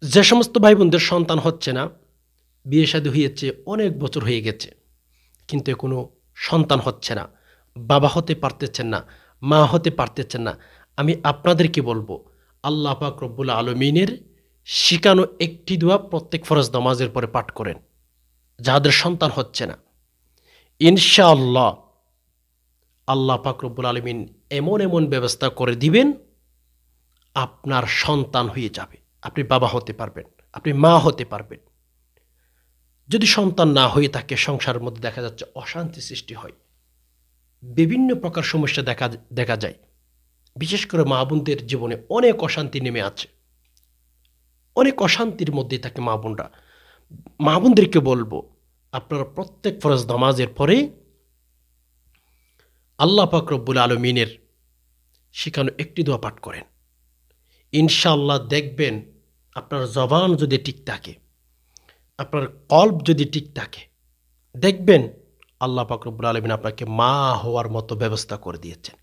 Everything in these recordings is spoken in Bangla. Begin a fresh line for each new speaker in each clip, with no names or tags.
যে সমস্ত ভাই বোনদের সন্তান হচ্ছে না, বিয়ে শাদী হয়েছে, অনেক বছর হয়ে গেছে, কিন্তু এখনো সন্তান হচ্ছে না, বাবা হতে পারতেছেন না, মা হতে পারতেছেন না, আমি আপনাদেরকে বলবো আল্লাহ পাক রব্বুল আলমিনের শিখানো একটি দোয়া প্রত্যেক ফরজ নামাজের পরে পাঠ করেন। যাদের সন্তান হচ্ছে না, ইনশাআল্লাহ আল্লাহ পাক রব্বুল আলমিন এমন এমন ব্যবস্থা করে দিবেন, আপনার সন্তান হয়ে যাবে, আপনি বাবা হতে পারবেন, আপনি মা হতে পারবেন। যদি সন্তান না হয়ে থাকে, সংসারের মধ্যে দেখা যাচ্ছে অশান্তি সৃষ্টি হয়, বিভিন্ন প্রকার সমস্যা দেখা যায়। বিশেষ করে মা বোনদের জীবনে অনেক অশান্তি নেমে আছে, অনেক অশান্তির মধ্যে থাকে মা বোনরা। মা বোনদেরকে বলবো, আপনারা প্রত্যেক ফরজ নামাজের পরে আল্লাহ পাক রব্বুল আলমিনের শিখানো একটি দোয়া পাঠ করেন। ইনশাআল্লাহ দেখবেন আপনার জবান যদি ঠিক থাকে, আপনার কল্ব যদি ঠিক থাকে, দেখবেন আল্লাহ পাক রব্বুল আলামিন আপনাকে মা হওয়ার মতো ব্যবস্থা করে দিয়েছেন।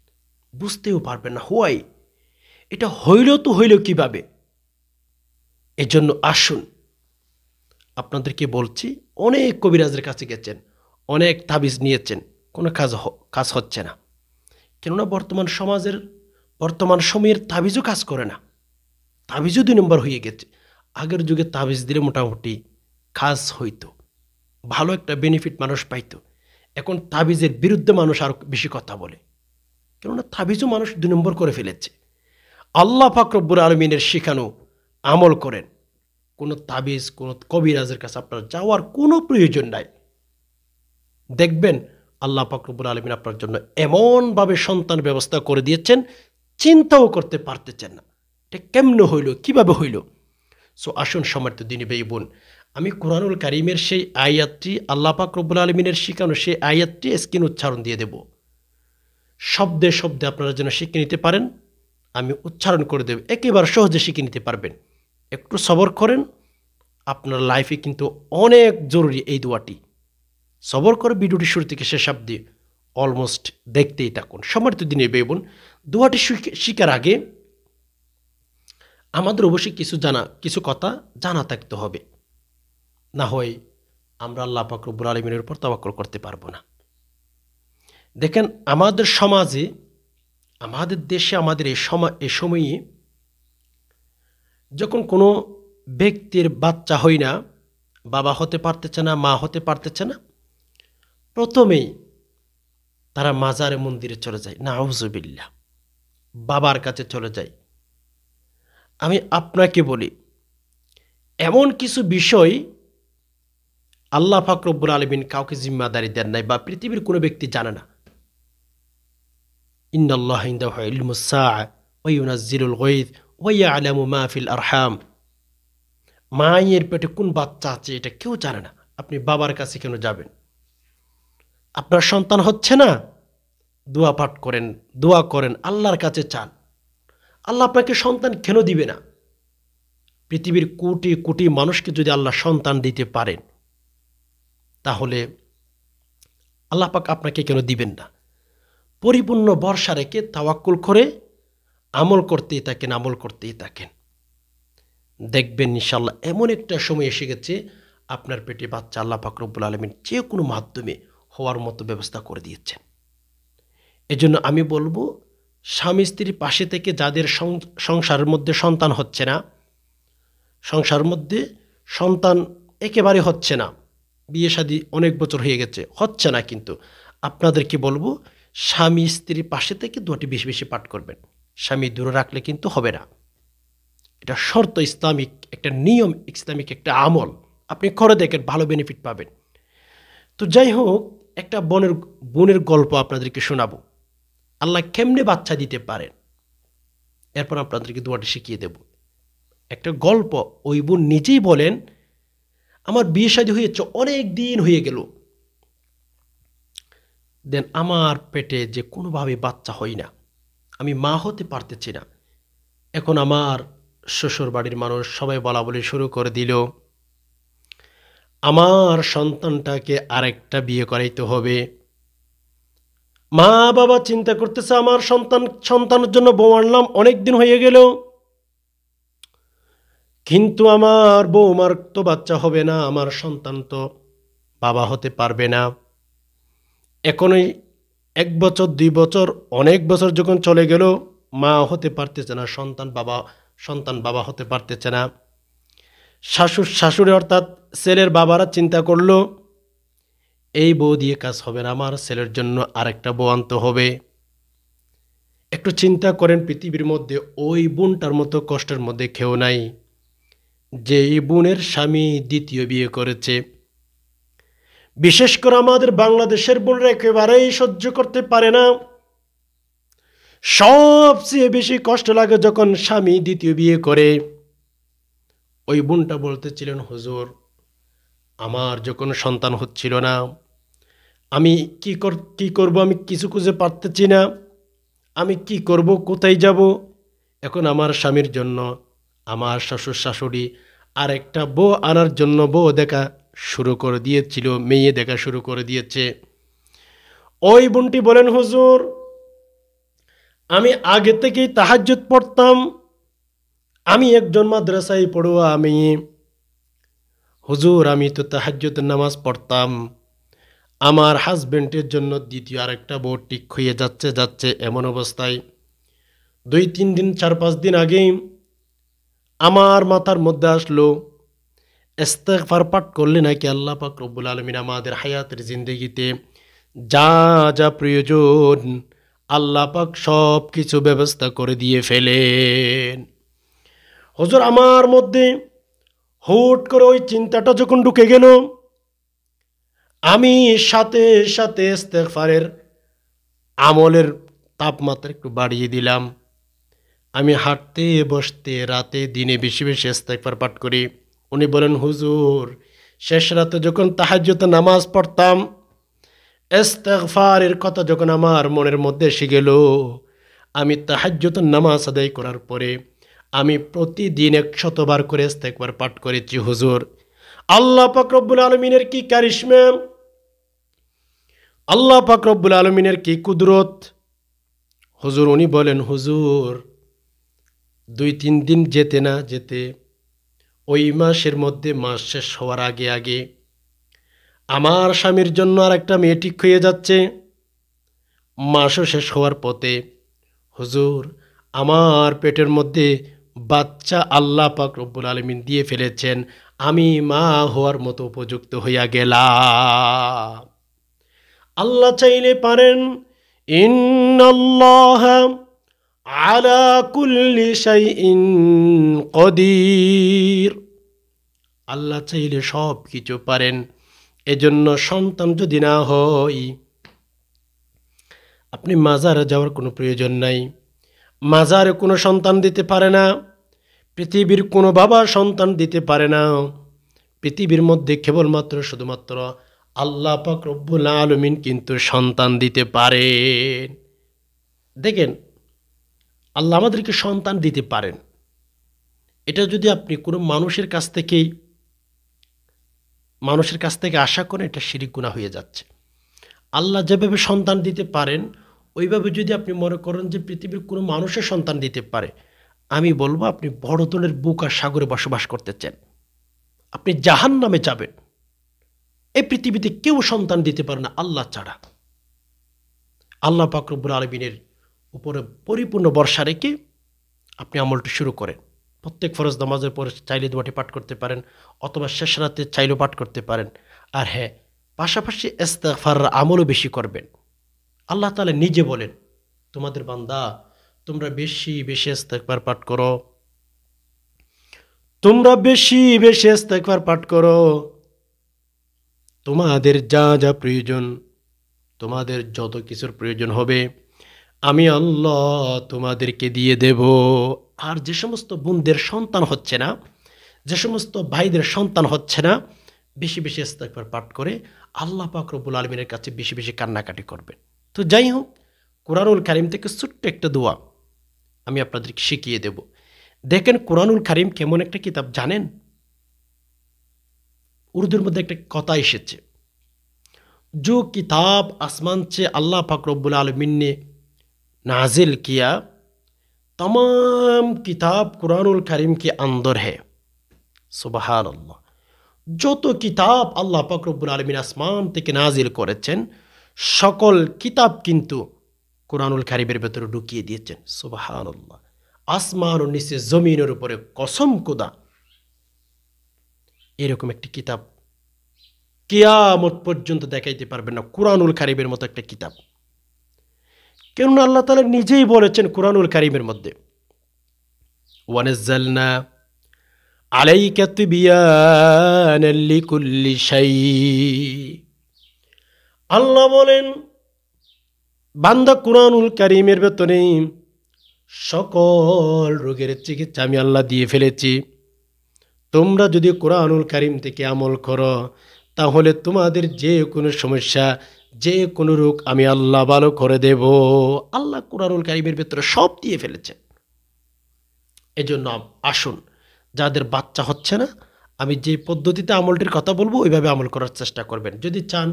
বুঝতেও পারবেন না হোয়াই এটা হইল কিভাবে। এজন্য আসুন, আপনাদেরকে বলছি, অনেক কবিরাজের কাছে গেছেন, অনেক তাবিজ নিয়েছেন, কোনো কাজ হচ্ছে না। কেননা বর্তমান সময়ের তাবিজও কাজ করে না, তাবিজও 2 নম্বর হয়ে গেছে। আগের যুগে তাবিজ দিলে মোটামুটি কাজ হইতো, ভালো একটা বেনিফিট মানুষ পাইতো। এখন তাবিজের বিরুদ্ধে মানুষ আরো বেশি কথা বলে, কেননা তাবিজও মানুষ 2 নম্বর করে ফেলেছে। আল্লাহ পাক রব্বুল আলমিনের শিখানো আমল করেন। কোনো তাবিজ, কোনো কবিরাজের কাছে আপনার যাওয়ার কোনো প্রয়োজন নাই। দেখবেন আল্লাহ পাক রব্বুল আলমিন আপনার জন্য এমনভাবে সন্তান ব্যবস্থা করে দিয়েছেন, চিন্তাও করতে পারতেছেন না এটা কেমনে হইল, কিভাবে হইল। সো আসুন সম্মানিত দিনী ভাই বোন, আমি কোরআনুল কারীমের সেই আয়াতটি, আল্লাহ পাক রব্বুল আলমিনের শিখানো সেই আয়াতটি স্ক্রিন উচ্চারণ দিয়ে দেব। শব্দে শব্দে আপনারা যেন শিখে নিতে পারেন, আমি উচ্চারণ করে দেব, একেবারে সহজে শিখে নিতে পারবেন। একটু সবর করেন, আপনার লাইফে কিন্তু অনেক জরুরি এই দোয়াটি। সবর করে ভিডিওটি শুরু থেকে শেষ অবধি অলমোস্ট দেখতেই থাকুন। সম্মানিত দিনী ভাই বোন, দোয়াটি শিখার আগে আমাদের অবশ্যই কিছু কথা জানা থাকতে হবে, না হয় আমরা আল্লাহ পাক রব্বুল আলামিনের উপর তাওয়াক্কুল করতে পারবো না। দেখেন, আমাদের সমাজে, আমাদের দেশে, আমাদের এই সময়ে যখন কোনো ব্যক্তির বাচ্চা হয় না, বাবা হতে পারতেছে না, মা হতে পারতেছে না, প্রথমেই তারা মাজারে মন্দিরে চলে যায়, নাউজুবিল্লাহ, বাবার কাছে চলে যায়। আমি আপনাকে বলি, এমন কিছু বিষয় আল্লাহ পাক রব্বুল আলামিন কাউকে জিম্মাদারি দেন নাই, বা পৃথিবীর কোনো ব্যক্তি জানে না। ইন্নাল্লাহা ইনদাহু ইলমুস সাআ ওয়া ইউনাজ্জিলুল গায়থ ওয়া ইয়ালামু মা ফিল আরহাম। মায়ের পেটে কোন বাচ্চা আছে এটা কেউ জানে না। আপনি বাবার কাছে কেন যাবেন? আপনার সন্তান হচ্ছে না, দোয়া পাঠ করেন, দোয়া করেন, আল্লাহর কাছে চান। আল্লাহ আপনাকে সন্তান কেন দিবে না? পৃথিবীর কোটি কোটি মানুষকে যদি আল্লাহ সন্তান দিতে পারেন, তাহলে আল্লাহ পাক আপনাকে কেন দিবেন না? পরিপূর্ণ ভরসা রেখে তাওয়াক্কুল করে আমল করতেই থাকেন, দেখবেন ইনশাআল্লাহ এমন একটা সময় এসে গেছে, আপনার পেটে বাচ্চা আল্লাহ পাক রব্বুল আলামিন যে কোনো মাধ্যমে হওয়ার মতো ব্যবস্থা করে দিয়েছেন। এজন্য আমি বলবো, স্বামী স্ত্রীর পাশে থেকে যাদের সংসারের মধ্যে সন্তান হচ্ছে না, সংসারের মধ্যে সন্তান একেবারে হচ্ছে না, বিয়ে শাদী অনেক বছর হয়ে গেছে, হচ্ছে না, কিন্তু আপনাদেরকে বলবো, স্বামী স্ত্রীর পাশে থেকে দোয়াটি বেশি বেশি পাঠ করবেন। স্বামী দূরে রাখলে কিন্তু হবে না, এটা শর্ত, ইসলামিক একটা নিয়ম, ইসলামিক একটা আমল। আপনি করে দেখেন, ভালো বেনিফিট পাবেন। তো যাই হোক, একটা বোনের গল্প আপনাদেরকে শোনাবো, আল্লাহ কেমনে বাচ্চা দিতে পারেন, এরপর আপনাদেরকে দোয়াটি শিখিয়ে দেব। একটা গল্প, ওই বোন নিজেই বলেন, আমার বিয়ে শাদী হয়েছে, অনেক দিন হয়ে গেল, দেন আমার পেটে যে কোনোভাবে বাচ্চা হয় না, আমি মা হতে পারতেছি না। এখন আমার শ্বশুর বাড়ির মানুষ সবাই বলা বলি শুরু করে দিল, আমার সন্তানটাকে আরেকটা বিয়ে করাইতে হবে। মা বাবা চিন্তা করতেছে, আমার সন্তানের জন্য বউ আনলাম, অনেক দিন হয়ে গেল, কিন্তু আমার বৌমার তো বাচ্চা হবে না, আমার সন্তান তো বাবা হতে পারবে না। এখনই 1 বছর 2 বছর অনেক বছর যখন চলে গেল, মা হতে পারতেছে না, সন্তান বাবা হতে পারতেছে না। শাশুড়ি অর্থাৎ ছেলের বাবারা চিন্তা করলো, এই বউ দিয়ে কাজ হবে না, আমার ছেলের জন্য আরেকটা বউ আনতে হবে। একটু চিন্তা করেন, পৃথিবীর মধ্যে ওই বোনটার মতো কষ্টের মধ্যে কেউ নাই, যে এই বোনের স্বামী দ্বিতীয় বিয়ে করেছে। বিশেষ করে আমাদের বাংলাদেশের বোনরা একেবারেই সহ্য করতে পারে না। সবচেয়ে বেশি কষ্ট লাগে যখন স্বামী দ্বিতীয় বিয়ে করে। ওই বোনটা বলতেছিলেন, হুজুর আমার যখন সন্তান হচ্ছিল না, আমি কি করব, আমি কিছু খুঁজে পারতেছি না, আমি কি করব, কোথায় যাব। এখন আমার স্বামীর জন্য আমার শ্বশুর শাশুড়ি আরেকটা বউ আনার জন্য বউ দেখা শুরু করে দিয়েছিল, মেয়ে দেখা শুরু করে দিয়েছে। ওই বোনটি বলেন, হুজুর আমি আগে থেকেই তাহাজ্জুদ পড়তাম, আমি একজন মাদ্রাসায় পড়ুয়া, হুজুর আমি তো তাহাজ্জুদের নামাজ পড়তাম, আমার হাজবেন্ডের জন্য দ্বিতীয় আরেকটা বউ ঠিক হয়ে যাচ্ছে এমন অবস্থায় 2-3 দিন 4-5 দিন আগেই আমার মাথার মধ্যে আসলো, ইস্তেগফার পাঠ করলে নাকি আল্লাহ পাক রব্বুল আলামিন আমাদের হায়াতের জিন্দেগিতে যা যা প্রয়োজন আল্লাহ পাক সব কিছু ব্যবস্থা করে দিয়ে ফেলেন। হুজুর আমার মধ্যে হুট করে ওই চিন্তাটা যখন ঢুকে গেল, আমি সাথে সাথে ইস্তেগফারের আমলের তাপমাত্রা একটু বাড়িয়ে দিলাম। আমি হাঁটতে বসতে রাতে দিনে বেশি বেশি ইস্তেগফার পাঠ করি। উনি বলেন, হুজুর শেষ রাতে যখন তাহাজ্জুদের নামাজ পড়তাম, ইস্তেগফারের কথা যখন আমার মনের মধ্যে এসে গেল, আমি তাহাজ্জুদের নামাজ আদায় করার পরে আমি প্রতিদিন 100 বার করে ইস্তেগফার পাঠ করেছি। হুজুর আল্লাহ পাক রব্বুল আলামিনের কি কারিশমা, আল্লাহ পাক রব্বুল আলামিনের কি কুদরত। হুজুর উনি বলেন, হুজুর 2-3 দিন যেতে না যেতে ওই মাসের মধ্যে মাস শেষ হওয়ার আগে আগে আমার স্বামীর জন্য আর একটা মেয়ে ঠিক হয়ে যাচ্ছে। মাসও শেষ হওয়ার পথে হুজুর আমার পেটের মধ্যে বাচ্চা আল্লাহ পাক রব্বুল আলামিন দিয়ে ফেলেছেন, আমি মা হওয়ার মতো উপযুক্ত হইয়া গেলাম। আল্লাহ চাইলে পারেন, ইন্নাল্লাহা আলা কুল্লি শাইইন কদির। আল্লাহ চাইলে সব কিছু পারেন। এজন্য সন্তান যদি না হয়, আপনি মাজারে যাওয়ার কোনো প্রয়োজন নাই। মাজারে কোনো সন্তান দিতে পারে না, পৃথিবীর কোনো বাবা সন্তান দিতে পারে না। পৃথিবীর মধ্যে কেবলমাত্র শুধুমাত্র আল্লাহ পাক রব্বুল আলামিন কিন্তু সন্তান দিতে পারেন। দেখেন আল্লাহ আমাদেরকে সন্তান দিতে পারেন, এটা যদি আপনি কোনো মানুষের কাছ থেকে আশা করেন, এটা শিরিক গুনাহ হয়ে যাচ্ছে। আল্লাহ যেভাবে সন্তান দিতে পারেন, ওইভাবে যদি আপনি মনে করেন যে পৃথিবীর কোনো মানুষের সন্তান দিতে পারে, আমি বলবো আপনি বড় ধরনের বুক আর সাগরে বসবাস করতে চান, আপনি জাহান্নামে যাবেন। এই পৃথিবীতে কেউ সন্তান দিতে পারে না আল্লাহ ছাড়া। আল্লাহ পাক রব্বুল আলামিনের উপরে পরিপূর্ণ ভরসা রেখে আপনি আমলটি শুরু করেন। প্রত্যেক ফরজ নামাজের পরে চাইলে দোয়াটি পাঠ করতে পারেন, অথবা শেষ রাতে চাইলেও পাঠ করতে পারেন। আর হ্যাঁ, পাশাপাশি ইস্তেগফার আমলও বেশি করবেন। আল্লাহ তাআলা নিজে বলেন, তোমাদের বান্দা তোমরা বেশি বেশি ইস্তেগফার পাঠ করো, তোমরা বেশি বেশি ইস্তেগফার পাঠ করো, তোমাদের যা যা প্রয়োজন, তোমাদের যত কিছুর প্রয়োজন হবে আমি আল্লাহ তোমাদেরকে দিয়ে দেব। আর যে সমস্ত বোনদের সন্তান হচ্ছে না, যে সমস্ত ভাইদের সন্তান হচ্ছে না, বেশি বেশি ইস্তেগফার পাঠ করে আল্লাহ পাক রব্বুল আলামিনের কাছে বেশি বেশি কান্নাকাটি করবেন। তো যাই হোক, কোরআনুল কারীম থেকে ছোট্ট একটা দোয়া আমি আপনাদেরকে শিখিয়ে দেব। দেখেন কোরআনুল কারীম কেমন একটা কিতাব জানেন? উর্দুর মধ্যে একটা কথা এসেছে, जो किताब आसमान से अल्लाह पाक रब्बुल आलमीन ने नाजिल किया, तमाम किताब कुरानुल करीम के अंदर है। সুবহানাল্লাহ। যত কিতাব আল্লাহ পাক রব্বুল আলামিন আসমান থেকে নাজিল করেছেন, সকল কিতাব কিন্তু কোরআনুল কারীমের ভেতরে ঢুকিয়ে দিয়েছেন। সুবহানাল্লাহ। আসমান ও নিচে জমিনের উপরে কসম খোদা, এরকম একটি কিতাব কিয়ামত পর্যন্ত দেখাইতে পারবেন না কোরআনুল কারীমের মতো একটা কিতাব। কেননা আল্লাহ তাআলা নিজেই বলেছেন কোরআনুল কারীমের মধ্যে, ওয়ানাজ্জালনা আলাইকা তিবয়ানাল লিকুল্লি শাই। আল্লাহ বলেন, বান্দা কোরআনুল কারীমের ভেতরে সকল রোগের চিকিৎসা আমি আল্লাহ দিয়ে ফেলেছি। তোমরা যদি কোরআনুল কারীম থেকে আমল করো, তাহলে তোমাদের যে কোনো সমস্যা, যে কোনো রোগ আমি আল্লাহ ভালো করে দেব। আল্লাহ কোরআনুল কারীমের ভেতরে সব দিয়ে ফেলেছে। এজন্য আসুন, যাদের বাচ্চা হচ্ছে না, আমি যে পদ্ধতিতে আমলটির কথা বলবো ওইভাবে আমল করার চেষ্টা করবেন। যদি চান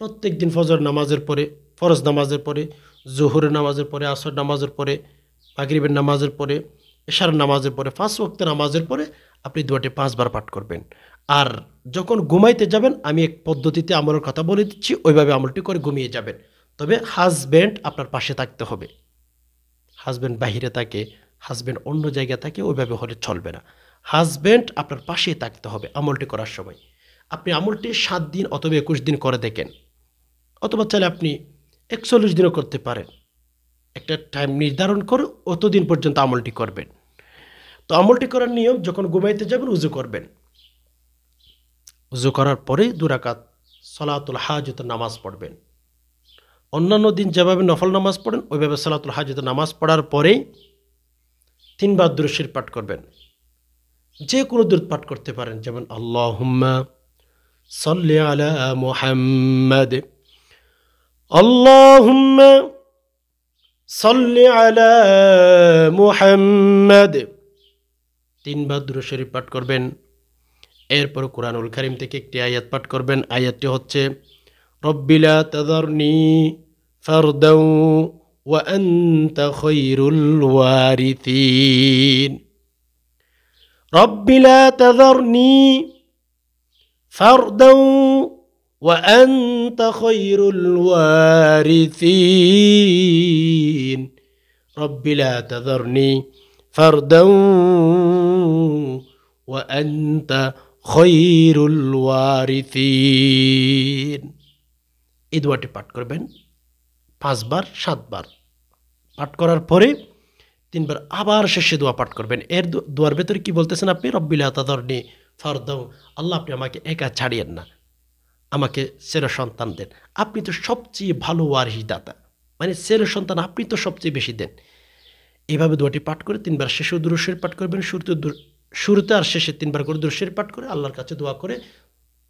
প্রত্যেক দিন ফজর নামাজের পরে, ফরজ নামাজের পরে, জোহরের নামাজের পরে, আসর নামাজের পরে, মাগরিবের নামাজের পরে, এশার নামাজের পরে, 5 ওয়াক্ত নামাজের পরে আপনি দোয়াটি 5 বার পাঠ করবেন। আর যখন ঘুমাইতে যাবেন, আমি এক পদ্ধতিতে আমলের কথা বলে দিচ্ছি, ওইভাবে আমলটি করে ঘুমিয়ে যাবেন। তবে হাজব্যান্ড আপনার পাশে থাকতে হবে। হাজব্যান্ড বাহিরে থাকে, হাজব্যান্ড অন্য জায়গায় থাকে, ওইভাবে হলে চলবে না। হাজব্যান্ড আপনার পাশেই থাকতে হবে আমলটি করার সময়। আপনি আমলটি 7 দিন অথবা 21 দিন করে দেখেন, অথবা চাইলে আপনি 41 দিনও করতে পারেন। একটা টাইম নির্ধারণ করে অতদিন পর্যন্ত আমলটি করবেন। তো আমলটি করার নিয়ম, যখন ঘুমাইতে যাবেন উজু করবেন। উজু করার পরে 2 রাকাত সালাতুল হাজতের নামাজ পড়বেন। অন্যান্য দিন যেভাবে নফল নামাজ পড়েন ওইভাবে সালাতুল হাজতের নামাজ পড়ার পরেই 3 বার দুরূদ শরীফ পাঠ করবেন। যে কোনো দুরূদ পাঠ করতে পারেন, যেমন আল্লাহুম্মা সাল্লি আলা মুহাম্মাদ, আল্লাহুম্মা সাল্লি আলা মুহাম্মাদ। 3 বার দুরূদ শরীফ পাঠ করবেন। এরপর কোরআনুল কারীম থেকে একটি আয়াত পাঠ করবেন। আয়াতটি হচ্ছে, রব্বি লা তাযারনি ফারদাও ওয়া আনতা খায়রুল ওয়ারিসিন। রব্বি লা তাযারনি ফারদাও ওয়া আনতা খায়রুল ওয়ারিসিন। রব্বি লা তাযারনি ফারদাও ওয়া আনতা খায়রুল ওয়ারিসিন। এই দোয়াটি পাঠ করবেন 5 বার 7 বার। পাঠ করার পরে 3 বার আবার শেষে দোয়া পাঠ করবেন। এর দোয়ার ভেতরে কি বলতেছেন আপনি? রব্বি লা তাযারনি ফারদাও, আল্লাহ আপনি আমাকে একা ছাড়িয়েন না, আমাকে ছেলে সন্তান দেন। আপনি তো সবচেয়ে ভালো ওয়ারিস দাতা, মানে ছেলে সন্তান আপনি তো সবচেয়ে বেশি দেন। এইভাবে দোয়াটি পাঠ করে 3 বার শেষে দুরূদ শরীফ পাঠ করবেন। শুরুতে আর শেষে 3 বার করে দুরূদ শরীফ পাঠ করে আল্লাহর কাছে দোয়া করে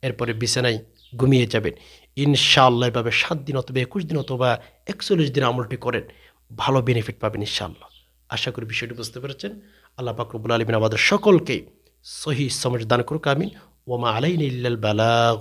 এরপরে বিছানায় ঘুমিয়ে যাবেন। ইনশাআল্লাহ এভাবে 7 দিন অথবা 21 দিন অথবা 41 দিন আমলটি করেন, ভালো বেনিফিট পাবেন ইনশাআল্লাহ। আশা করি বিষয়টি বুঝতে পেরেছেন। আল্লাহ পাক রব্বুল আলামিন আমাদের সকলকে সহিহ সমঝ দান করুক, আমিন। ওয়া মা আলাইনা ইল্লাল বালাগ।